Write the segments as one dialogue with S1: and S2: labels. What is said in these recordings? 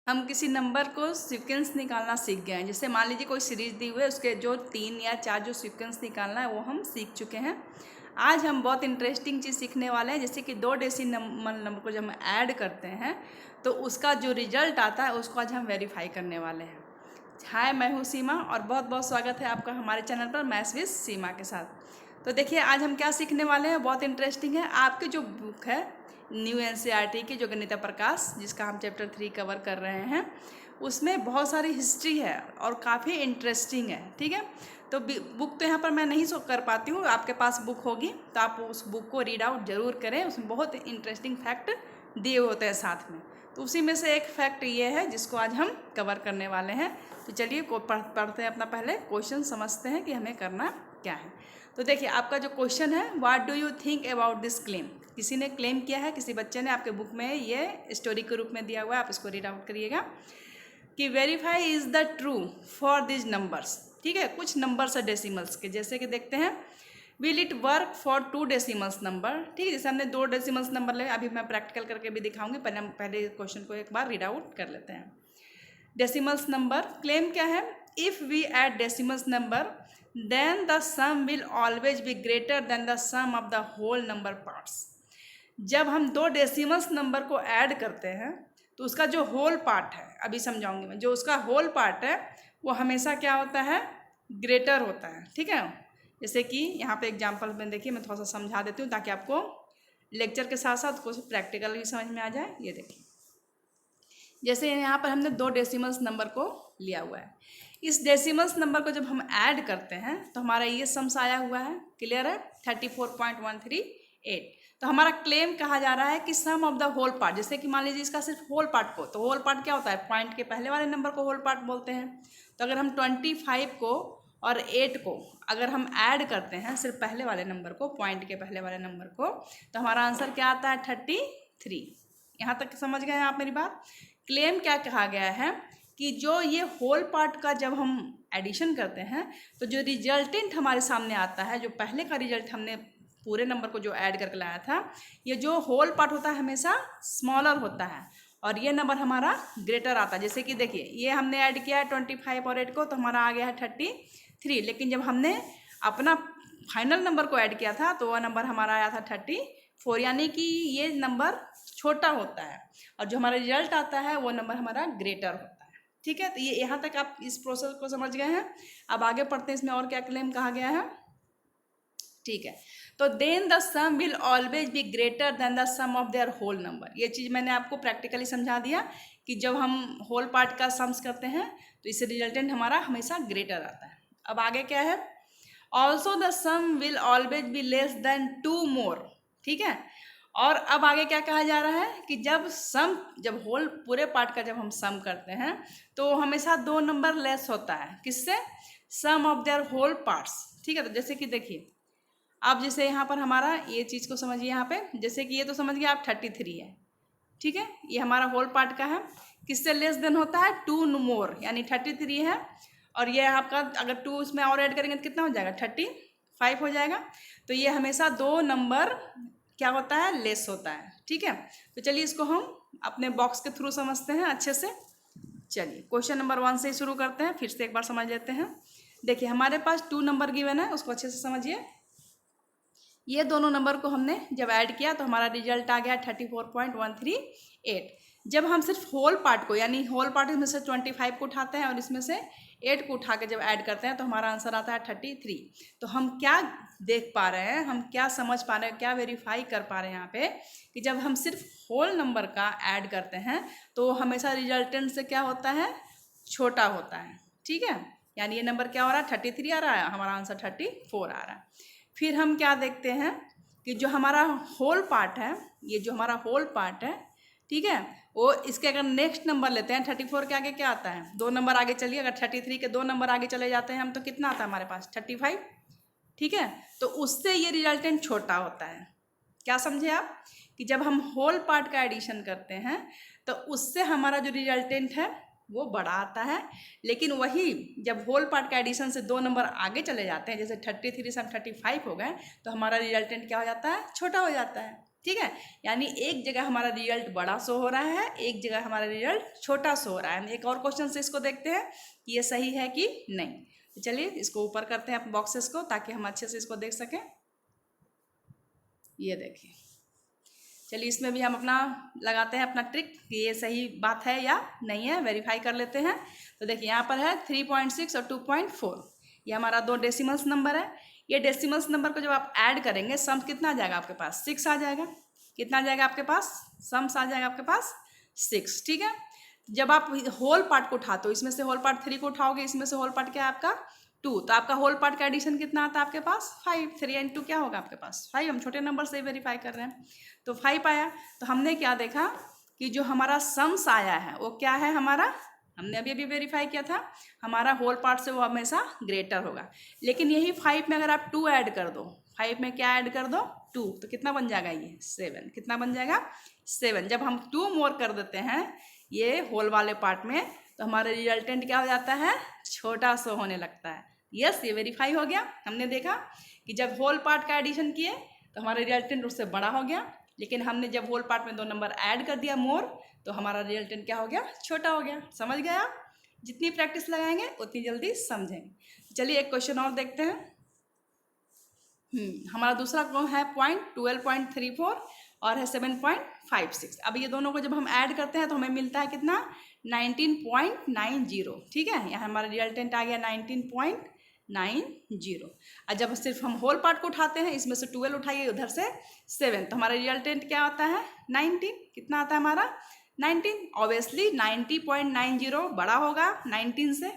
S1: हम किसी नंबर को सीक्वेंस निकालना सीख गए हैं। जैसे मान लीजिए कोई सीरीज दी हुई है, उसके जो 3 या 4 जो सीक्वेंस निकालना है वो हम सीख चुके हैं। आज हम बहुत इंटरेस्टिंग चीज़ सीखने वाले हैं, जैसे कि 2 डेसिमल नंबर को जब हम ऐड करते हैं तो उसका जो रिजल्ट आता है उसको आज हम वेरीफाई करने वाले हैं। हाय, मैं हूँ सीमा और बहुत बहुत स्वागत है आपका हमारे चैनल पर मैथ्स विद सीमा के साथ। तो देखिए आज हम क्या सीखने वाले हैं, बहुत इंटरेस्टिंग है। आपकी जो बुक है न्यू एनसीईआरटी की, जो गणित प्रकाश, जिसका हम चैप्टर 3 कवर कर रहे हैं, उसमें बहुत सारी हिस्ट्री है और काफ़ी इंटरेस्टिंग है। ठीक है, तो बुक तो यहाँ पर मैं नहीं शो कर पाती हूँ, आपके पास बुक होगी तो आप उस बुक को रीड आउट जरूर करें। उसमें बहुत इंटरेस्टिंग फैक्ट दिए होते हैं साथ में, तो उसी में से एक फैक्ट ये है जिसको आज हम कवर करने वाले हैं। तो चलिए पढ़ते हैं, अपना पहले क्वेश्चन समझते हैं कि हमें करना क्या है। तो देखिए आपका जो क्वेश्चन है, what do you think about this claim. किसी ने क्लेम किया है, किसी बच्चे ने, आपके बुक में ये स्टोरी के रूप में दिया हुआ है, आप इसको रीड आउट करिएगा कि verify is the true for this numbers. ठीक है, कुछ नंबर्स है डेसिमल्स के, जैसे कि देखते हैं will it work for 2 decimals number. ठीक है, जैसे हमने 2 डेसिमल्स नंबर ले, अभी मैं प्रैक्टिकल करके भी दिखाऊंगी, पहले हम पहले क्वेश्चन को एक बार रीड आउट कर लेते हैं। डेसिमल्स नंबर क्लेम क्या है, if we add decimals number then the sum will always be greater than the sum of the whole number parts. जब हम 2 डेसिमल्स नंबर को ऐड करते हैं तो उसका जो होल पार्ट है, अभी समझाऊंगी मैं, जो उसका होल पार्ट है वो हमेशा क्या होता है, ग्रेटर होता है। ठीक है, जैसे कि यहाँ पे एग्जांपल में देखिए, मैं थोड़ा सा समझा देती हूँ ताकि आपको लेक्चर के साथ साथ कुछ प्रैक्टिकल भी समझ में आ जाए। ये देखिए, जैसे यहाँ पर हमने 2 डेसिमल्स नंबर को लिया हुआ है, इस डेसिमल्स नंबर को जब हम ऐड करते हैं तो हमारा ये सम्स आया हुआ है, क्लियर है, 34.138। तो हमारा क्लेम कहा जा रहा है कि सम ऑफ द होल पार्ट, जैसे कि मान लीजिए इसका सिर्फ होल पार्ट को, तो होल पार्ट क्या होता है, पॉइंट के पहले वाले नंबर को होल पार्ट बोलते हैं। तो अगर हम 25 को और 8 को अगर हम ऐड करते हैं, सिर्फ पहले वाले नंबर को, पॉइंट के पहले वाले नंबर को, तो हमारा आंसर क्या आता है, 33। यहाँ तक समझ गए आप मेरी बात। क्लेम क्या कहा गया है कि जो ये होल पार्ट का जब हम एडिशन करते हैं तो जो रिजल्टेंट हमारे सामने आता है, जो पहले का रिजल्ट हमने पूरे नंबर को जो ऐड करके लाया था, ये जो होल पार्ट होता है हमेशा स्मॉलर होता है और ये नंबर हमारा ग्रेटर आता है। जैसे कि देखिए, ये हमने ऐड किया है 25 और 8 को, तो हमारा आ गया है 33, लेकिन जब हमने अपना फाइनल नंबर को ऐड किया था तो वह नंबर हमारा आया था 34, यानी कि ये नंबर छोटा होता है और जो हमारा रिजल्ट आता है वो नंबर हमारा ग्रेटर होता है। ठीक है, तो ये यहाँ तक आप इस प्रोसेस को समझ गए हैं। अब आगे पढ़ते हैं, इसमें और क्या क्लेम कहा गया है। ठीक है, तो then the sum will always be greater than the sum of their whole number. ये चीज़ मैंने आपको प्रैक्टिकली समझा दिया कि जब हम होल पार्ट का सम्स करते हैं तो इससे रिजल्टेंट हमारा हमेशा ग्रेटर आता है। अब आगे क्या है, also the sum will always be less than 2 more. ठीक है, और अब आगे क्या कहा जा रहा है कि जब होल पूरे पार्ट का जब हम सम करते हैं तो हमेशा 2 नंबर लेस होता है, किससे, सम ऑफ देयर होल पार्ट्स। ठीक है, तो जैसे कि देखिए, आप जैसे यहाँ पर हमारा ये चीज़ को समझिए, यहाँ पे जैसे कि ये तो समझ गए आप 33 है। ठीक है, ये हमारा होल पार्ट का है, किससे लेस देन होता है, 2 मोर, यानी 33 है, और ये आपका अगर 2 उसमें और ऐड करेंगे तो कितना हो जाएगा, 35 हो जाएगा। तो ये हमेशा 2 नंबर क्या होता है, लेस होता है। ठीक है, तो चलिए इसको हम अपने बॉक्स के थ्रू समझते हैं अच्छे से। चलिए क्वेश्चन नंबर 1 से ही शुरू करते हैं, फिर से एक बार समझ लेते हैं। देखिए हमारे पास 2 नंबर गिवन है, उसको अच्छे से समझिए। ये दोनों नंबर को हमने जब ऐड किया तो हमारा रिजल्ट आ गया 34.138। जब हम सिर्फ होल पार्ट को, यानी होल पार्ट इसमें से 25 को उठाते हैं और इसमें से 8 को उठा के जब ऐड करते हैं तो हमारा आंसर आता है 33। तो हम क्या देख पा रहे हैं, हम क्या समझ पा रहे हैं, क्या वेरीफाई कर पा रहे हैं यहाँ पे कि जब हम सिर्फ होल नंबर का ऐड करते हैं तो हमेशा रिजल्टेंट से क्या होता है, छोटा होता है। ठीक है, यानी ये नंबर क्या हो रहा है, 33 आ रहा है, हमारा आंसर 34 आ रहा है। फिर हम क्या देखते हैं कि जो हमारा होल पार्ट है, ये जो हमारा होल पार्ट है, ठीक है, वो इसके अगर नेक्स्ट नंबर लेते हैं, 34 के आगे क्या आता है, 2 नंबर आगे चलिए, अगर 33 के 2 नंबर आगे चले जाते हैं हम तो कितना आता है हमारे पास, 35। ठीक है, तो उससे ये रिजल्टेंट छोटा होता है। क्या समझे आप कि जब हम होल पार्ट का एडिशन करते हैं तो उससे हमारा जो रिजल्टेंट है वो बड़ा आता है, लेकिन वही जब होल पार्ट का एडिशन से 2 नंबर आगे चले जाते हैं, जैसे 33 से हम 35 हो गए, तो हमारा रिजल्टेंट क्या हो जाता है, छोटा हो जाता है। ठीक है, यानी एक जगह हमारा रिजल्ट बड़ा शो हो रहा है, एक जगह हमारा रिजल्ट छोटा शो हो रहा है। हम एक और क्वेश्चन से इसको देखते हैं कि ये सही है कि नहीं। तो चलिए इसको ऊपर करते हैं बॉक्सेस को, ताकि हम अच्छे से इसको देख सकें। ये देखिए, चलिए इसमें भी हम अपना लगाते हैं अपना ट्रिक कि ये सही बात है या नहीं है, वेरीफाई कर लेते हैं। तो देखिए यहाँ पर है 3.6 और 2.4, ये हमारा दो डेसिमल्स नंबर है। ये डेसिमल्स नंबर को जब आप ऐड करेंगे, सम कितना आ जाएगा आपके पास? 6 आ जाएगा। कितना आ जाएगा आपके पास? सम्स आ जाएगा आपके पास 6। ठीक है, जब आप होल पार्ट को उठाते हो, इसमें से होल पार्ट 3 को उठाओगे, इसमें से होल पार्ट क्या है आपका 2, तो आपका होल पार्ट का एडिशन कितना आता है आपके पास? 5। 3 एंड 2 क्या होगा आपके पास? 5। हम छोटे नंबर से वेरीफाई कर रहे हैं, तो 5 आया। तो हमने क्या देखा कि जो हमारा सम्स आया है वो क्या है हमारा, हमने अभी अभी वेरीफाई किया था, हमारा होल पार्ट से वो हमेशा ग्रेटर होगा। लेकिन यही 5 में अगर आप 2 ऐड कर दो, 5 में क्या ऐड कर दो? 2, तो कितना बन जाएगा ये? 7। कितना बन जाएगा? 7। जब हम 2 मोर कर देते हैं ये होल वाले पार्ट में, तो हमारा रिजल्टेंट क्या हो जाता है? छोटा सा होने लगता है। यस, ये वेरीफाई हो गया। हमने देखा कि जब होल पार्ट का एडिशन किए तो हमारा रिजल्टेंट उससे बड़ा हो गया, लेकिन हमने जब होल पार्ट में 2 नंबर ऐड कर दिया मोर, तो हमारा रिजल्टेंट क्या हो गया? छोटा हो गया। समझ गए आप? जितनी प्रैक्टिस लगाएंगे उतनी जल्दी समझेंगे। चलिए एक क्वेश्चन और देखते हैं। हमारा दूसरा है पॉइंट 12.34 और है 7.56। अब ये दोनों को जब हम ऐड करते हैं तो हमें मिलता है कितना? 19.90। ठीक है, यहाँ हमारा रिजल्टेंट आ गया 19.90। और जब सिर्फ हम होल पार्ट को उठाते हैं, इसमें से 12 उठाइए, उधर से 7, तो हमारा रिजल्टेंट क्या आता है? 19। कितना आता है हमारा? 19। ऑब्वियसली 90.90 बड़ा होगा 19 से,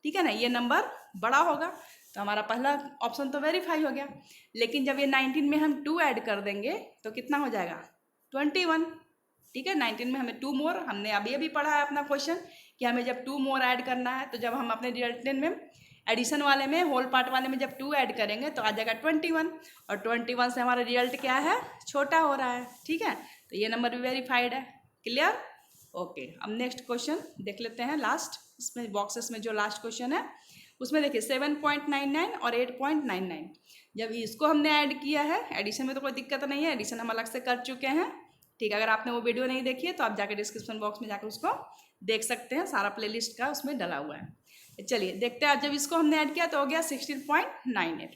S1: ठीक है ना, ये नंबर बड़ा होगा, तो हमारा पहला ऑप्शन तो वेरीफाई हो गया। लेकिन जब ये 19 में हम 2 ऐड कर देंगे तो कितना हो जाएगा? 21। ठीक है, 19 में हमें 2 मोर, हमने अभी अभी पढ़ा है अपना क्वेश्चन कि हमें जब 2 मोर ऐड करना है, तो जब हम अपने रिजल्टेंट में एडिशन वाले में, होल पार्ट वाले में जब 2 ऐड करेंगे तो आ जाएगा 21, और 21 से हमारा रिजल्ट क्या है? छोटा हो रहा है। ठीक है, तो ये नंबर भी वेरीफाइड है। क्लियर? ओके, अब नेक्स्ट क्वेश्चन देख लेते हैं। लास्ट इसमें बॉक्सेस में जो लास्ट क्वेश्चन है उसमें देखिए 7.99 और 8.99। जब इसको हमने ऐड किया है, एडिशन में तो कोई दिक्कत नहीं है, एडिशन हम अलग से कर चुके हैं। ठीक है, अगर आपने वो वीडियो नहीं देखी है तो आप जाकर डिस्क्रिप्शन बॉक्स में जाकर उसको देख सकते हैं, सारा प्लेलिस्ट का उसमें डला हुआ है। चलिए देखते हैं, जब इसको हमने ऐड किया तो हो गया 16.98।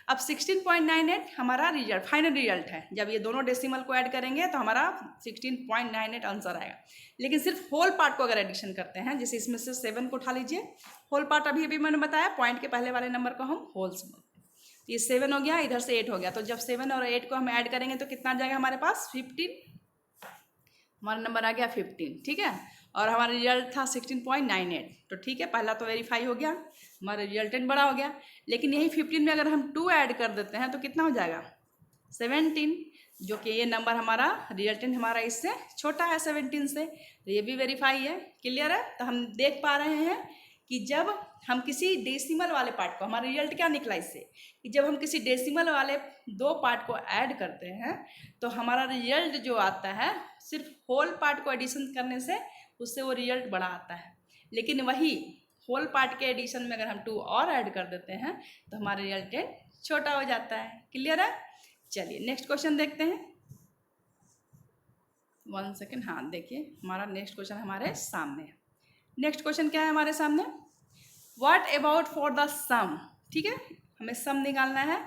S1: अब 16.98 हमारा रिजल्ट, फाइनल रिजल्ट है। जब ये दोनों डेसिमल को ऐड करेंगे तो हमारा 16.98 आंसर आएगा। लेकिन सिर्फ होल पार्ट को अगर एडिशन करते हैं, जैसे इसमें से 7 को उठा लीजिए, होल पार्ट अभी अभी मैंने बताया, पॉइंट के पहले वाले नंबर को हम होल्स बोलते हैं। तो ये 7 हो गया, इधर से 8 हो गया, तो जब 7 और 8 को हम ऐड करेंगे तो कितना आ जाएगा हमारे पास? 15। हमारा नंबर आ गया 15। ठीक है, और हमारा रिजल्ट था 16.98, तो ठीक है, पहला तो वेरीफाई हो गया, हमारा रिजल्टेंट बड़ा हो गया। लेकिन यही 15 में अगर हम 2 ऐड कर देते हैं तो कितना हो जाएगा? 17, जो कि ये नंबर हमारा रिजल्टेंट हमारा इससे छोटा है 17 से, तो ये भी वेरीफाई है। क्लियर है? तो हम देख पा रहे हैं कि जब हम किसी डेसिमल वाले पार्ट को, हमारा रिजल्ट क्या निकला इससे कि जब हम किसी डेसिमल वाले 2 पार्ट को ऐड करते हैं तो हमारा रिजल्ट जो आता है सिर्फ होल पार्ट को एडिशन करने से उससे वो रिजल्ट बड़ा आता है। लेकिन वही होल पार्ट के एडिशन में अगर हम 2 और ऐड कर देते हैं तो हमारा रिजल्टेंट छोटा हो जाता है। क्लियर है? चलिए नेक्स्ट क्वेश्चन देखते हैं। 1 सेकेंड, हाँ देखिए हमारा नेक्स्ट क्वेश्चन हमारे सामने है। नेक्स्ट क्वेश्चन क्या है हमारे सामने? व्हाट अबाउट फॉर द सम। ठीक है, हमें सम निकालना है।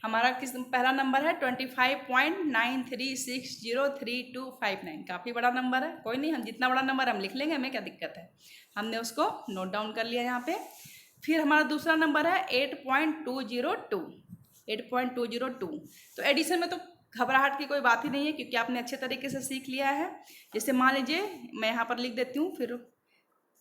S1: हमारा पहला नंबर है 25.93603259। काफ़ी बड़ा नंबर है, कोई नहीं, हम जितना बड़ा नंबर हम लिख लेंगे, हमें क्या दिक्कत है। हमने उसको नोट डाउन कर लिया यहाँ पे। फिर हमारा दूसरा नंबर है 8.202। तो एडिशन में तो घबराहट की कोई बात ही नहीं है, क्योंकि आपने अच्छे तरीके से सीख लिया है। जैसे मान लीजिए मैं यहाँ पर लिख देती हूँ, फिर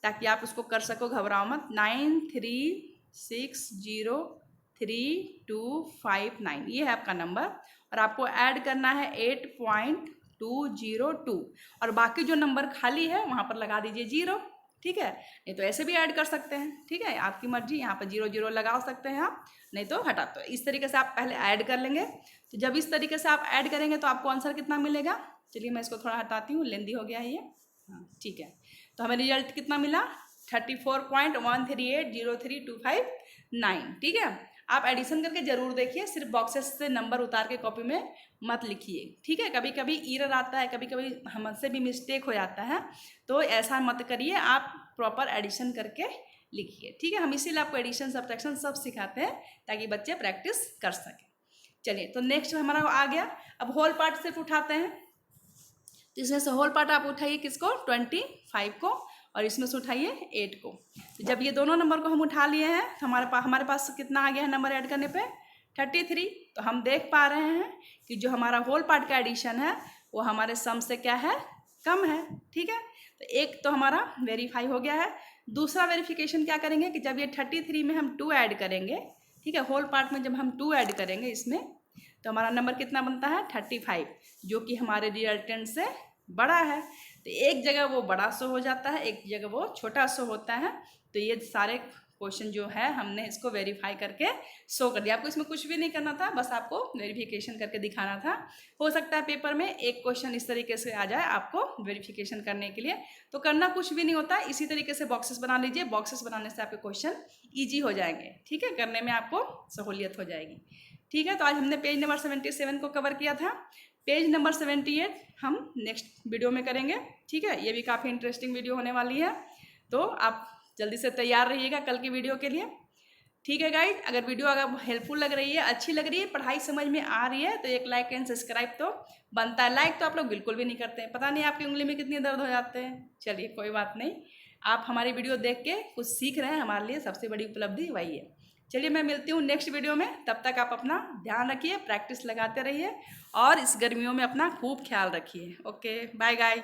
S1: ताकि आप उसको कर सको, घबराओ मत। 93603259, ये है आपका नंबर, और आपको ऐड करना है 8.202, और बाकी जो नंबर खाली है वहाँ पर लगा दीजिए 0। ठीक है, नहीं तो ऐसे भी ऐड कर सकते हैं। ठीक है, आपकी मर्जी, यहाँ पर 0 0 लगा सकते हैं आप, नहीं तो हटा। तो इस तरीके से आप पहले ऐड कर लेंगे। तो जब इस तरीके से आप ऐड करेंगे तो आपको आंसर कितना मिलेगा? चलिए मैं इसको थोड़ा हटाती हूँ, लेंदी हो गया है ये। हाँ ठीक है, तो हमें रिजल्ट कितना मिला? 34.1380325 9, ठीक है। आप एडिशन करके ज़रूर देखिए, सिर्फ बॉक्सेस से नंबर उतार के कॉपी में मत लिखिए, ठीक है। कभी कभी एरर आता है, कभी कभी हमसे भी मिस्टेक हो जाता है, तो ऐसा मत करिए, आप प्रॉपर एडिशन करके लिखिए, ठीक है। हम इसीलिए आपको एडिशन सब्ट्रैक्शन सब सिखाते हैं ताकि बच्चे प्रैक्टिस कर सकें। चलिए, तो नेक्स्ट हमारा आ गया। अब होल पार्ट सिर्फ उठाते हैं, तो इसमें से होल पार्ट आप उठाइए किसको, 25 को, और इसमें से उठाइए 8 को। तो जब ये दोनों नंबर को हम उठा लिए हैं तो हमारे पास कितना आ गया है नंबर ऐड करने पे, 33। तो हम देख पा रहे हैं कि जो हमारा होल पार्ट का एडिशन है वो हमारे सम से क्या है, कम है, ठीक है। तो एक तो हमारा वेरीफाई हो गया है। दूसरा वेरिफिकेशन क्या करेंगे कि जब ये 33 में हम 2 ऐड करेंगे, ठीक है, होल पार्ट में जब हम 2 ऐड करेंगे इसमें, तो हमारा नंबर कितना बनता है, 35, जो कि हमारे रिजल्टेंट से बड़ा है। तो एक जगह वो बड़ा शो हो जाता है, एक जगह वो छोटा शो होता है। तो ये सारे क्वेश्चन जो है हमने इसको वेरीफाई करके शो कर दिया। आपको इसमें कुछ भी नहीं करना था, बस आपको वेरिफिकेशन करके दिखाना था। हो सकता है पेपर में एक क्वेश्चन इस तरीके से आ जाए आपको वेरिफिकेशन करने के लिए, तो करना कुछ भी नहीं होता। इसी तरीके से बॉक्सेस बना लीजिए, बॉक्सेस बनाने से आपके क्वेश्चन ईजी हो जाएंगे, ठीक है, करने में आपको सहूलियत हो जाएगी, ठीक है। तो आज हमने पेज नंबर 77 को कवर किया था। पेज नंबर 78 हम नेक्स्ट वीडियो में करेंगे, ठीक है। ये भी काफ़ी इंटरेस्टिंग वीडियो होने वाली है, तो आप जल्दी से तैयार रहिएगा कल की वीडियो के लिए, ठीक है गाइज। अगर वीडियो अगर हेल्पफुल लग रही है, अच्छी लग रही है, पढ़ाई समझ में आ रही है, तो एक लाइक एंड सब्सक्राइब तो बनता है। लाइक तो आप लोग बिल्कुल भी नहीं करते हैं, पता नहीं आपकी उंगली में कितनी दर्द हो जाते हैं। चलिए कोई बात नहीं, आप हमारी वीडियो देख के कुछ सीख रहे हैं, हमारे लिए सबसे बड़ी उपलब्धि वही है। चलिए मैं मिलती हूँ नेक्स्ट वीडियो में, तब तक आप अपना ध्यान रखिए, प्रैक्टिस लगाते रहिए और इस गर्मियों में अपना खूब ख्याल रखिए। Okay, bye guys.